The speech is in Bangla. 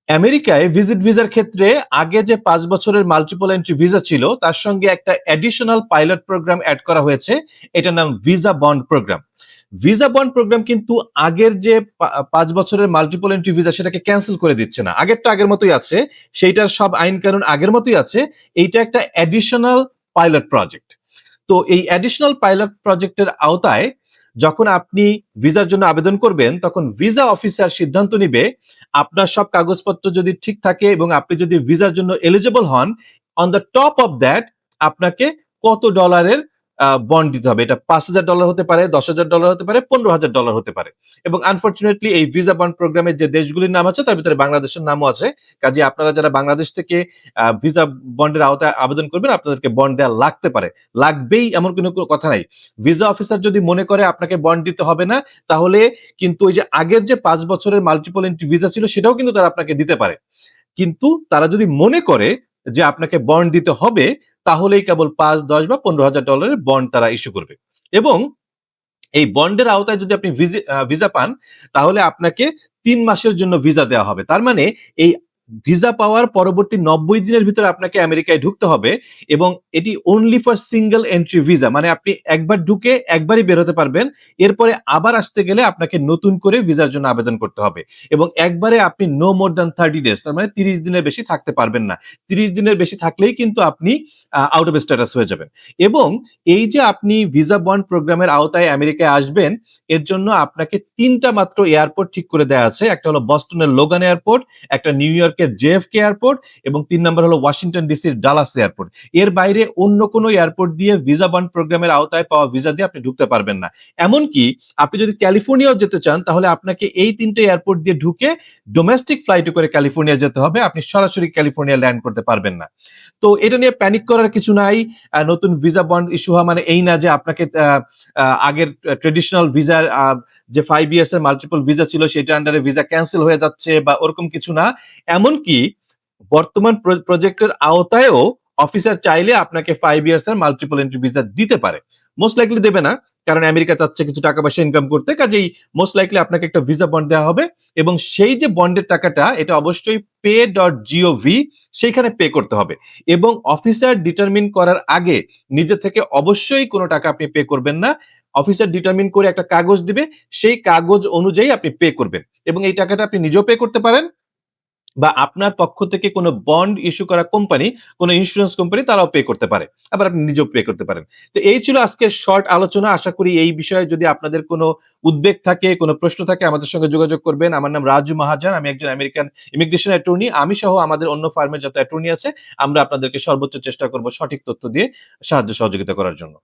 আমেরিকায় ভিজিট ভিসার ক্ষেত্রে আগে যে 5 বছরের মাল্টিপল এন্ট্রি ভিসা ছিল তার সঙ্গে একটা অ্যাডিশনাল পাইলট প্রোগ্রাম অ্যাড করা হয়েছে। এটার নাম visa bond programme. Visa bond programme কিন্তু আগের যে 5 বছরের মাল্টিপল এন্ট্রি ভিসা সেটাকে ক্যান্সেল করে দিচ্ছে না, আগেরটা আগের মতোই আছে, সেইটার সব আইন কানুন আগের মতোই আছে। এইটা একটা অ্যাডিশনাল পাইলট প্রজেক্ট। তো এই অ্যাডিশনাল পাইলট প্রজেক্টের আওতায় যখন আপনি ভিসার জন্য আবেদন করবেন তখন ভিসা অফিসার সিদ্ধান্ত নিবে আপনার সব কাগজপত্র যদি ঠিক থাকে এবং আপনি যদি ভিসার জন্য এলিজিবল হন, on the top of that আপনাকে কত ডলারের বন্ড দিতে হবে। এটা $5,000 হতে পারে, $10,000 হতে পারে, $15,000 হতে পারে। এবং আনফর্চুনেটলি এই ভিসা বন্ড প্রোগ্রামের যে দেশগুলির নাম আছে তার ভিতরে বাংলাদেশের নামও আছে। কাজে আপনারা যারা বাংলাদেশ থেকে ভিসা বন্ডের আওতায় আবেদন করবেন আপনাদেরকে বন্ড দেওয়া লাগতে পারে, লাগবেই এমন কোনো কথা নাই। ভিসা অফিসার যদি মনে করে আপনাকে বন্ড দিতে হবে না, তাহলে কিন্তু ওই যে আগের যে 5 বছরের মাল্টিপল এন্ট্রি ভিসা ছিল সেটাও কিন্তু তারা আপনাকে দিতে পারে। কিন্তু তারা যদি মনে করে যে আপনাকে বন্ড দিতে হবে, তাহলেই কেবল 5, 10 বা $15,000 বন্ড তারা ইস্যু করবে। এবং এই বন্ডের আওতায় যদি আপনি ভিসা পান তাহলে আপনাকে 3 মাসের জন্য ভিসা দেওয়া হবে। তার মানে এই ভিসা পাওয়ার পরবর্তী 90 দিনের ভিতরে আপনাকে আমেরিকায় ঢুকতে হবে। এবং এটি only for single entry visa, মানে আপনি একবার ঢুকে একবারই বের হতে পারবেন। এরপরে আবার আসতে গেলে আপনাকে নতুন করে ভিসার জন্য আবেদন করতে হবে। এবং একবারে আপনি নো মোর দ্যান 30 ডেজ, তার মানে 30 দিনের বেশি থাকতে পারবেন না। 30 দিনের বেশি থাকলেই কিন্তু আপনি আউট অফ স্ট্যাটাস হয়ে যাবেন। এবং এই যে আপনি ভিসা বন্ড প্রোগ্রামের আওতায় আমেরিকায় আসবেন, এর জন্য আপনাকে 3টা মাত্র এয়ারপোর্ট ঠিক করে দেওয়া আছে। একটা হলো বস্টনের লোগান এয়ারপোর্ট, একটা নিউ ইয়র্কের জেএফকে এয়ারপোর্ট এবং 3 নম্বর হলো ওয়াশিংটন ডিসির ডালাস এয়ারপোর্ট। এর বাইরে অন্য কোনো এয়ারপোর্ট দিয়ে ভিসা বন্ড প্রোগ্রামের আওতায় পাওয়া ভিসা দিয়ে আপনি ঢুকতে পারবেন না। এমনকি আপনি যদি ক্যালিফোর্নিয়াও যেতে চান তাহলে আপনাকে এই 3টে এয়ারপোর্ট দিয়ে ঢুকে ডোমেস্টিক ফ্লাইটে করে ক্যালিফোর্নিয়া যেতে হবে, আপনি সরাসরি ক্যালিফোর্নিয়া ল্যান্ড করতে পারবেন না। তো এটা নিয়ে প্যানিক করার কিছু নাই। নতুন ভিসা বন্ড ইস্যু হওয়া মানে এই না যে আপনাকে আগের ট্রেডিশনাল ভিসার যে 5 ইয়ার্স এর মাল্টিপল ভিসা ছিল সেটা আন্ডারে ভিসা ক্যান্সেল হয়ে যাচ্ছে বা ওরকম কিছু না। এমনকি বর্তমান প্রজেক্টের আওতায়ও অফিসার চাইলে আপনাকে 5 ইয়ার্স এর মাল্টিপল এন্ট্রি ভিসা দিতে পারে। মোস্ট লাইকলি দেবে না, কারণ আমেরিকা চাচ্ছে কিছু টাকা পয়সা ইনকাম করতে। কাজেই মোস্ট লাইকলি আপনাকে একটা ভিসা বন্ড দেওয়া হবে এবং সেই যে বন্ডের টাকাটা এটা অবশ্যই pay.gov সেইখানে পে করতে হবে। এবং অফিসার ডিটারমিন করার আগে নিজে থেকে অবশ্যই কোনো টাকা আপনি পে করবেন না। অফিসার ডিটারমিন করে একটা কাগজ দিবে, সেই কাগজ অনুযায়ী আপনি পে করবেন। এবং এই টাকাটা আপনি নিজেও পে করতে পারেন বা আপনার পক্ষ থেকে কোনো বন্ড ইস্যু করা কোম্পানি, কোনো ইন্স্যুরেন্স কোম্পানি তারাও পে করতে পারে, আবার আপনি নিজেও পে করতে পারেন। তো এই ছিল আজকের শর্ট আলোচনা। আশা করি এই বিষয়ে যদি আপনাদের কোনো উদ্বেগ থাকে, কোনো প্রশ্ন থাকে আমাদের সঙ্গে যোগাযোগ করবেন। আমার নাম রাজু মাহাজান, আমি একজন আমেরিকান ইমিগ্রেশন অ্যাটর্নি। আমি সহ আমাদের অন্য ফার্মের যত অ্যাটর্নি আছে আমরা আপনাদেরকে সর্বোচ্চ চেষ্টা করব সঠিক তথ্য দিয়ে সাহায্য সহযোগিতা করার জন্য।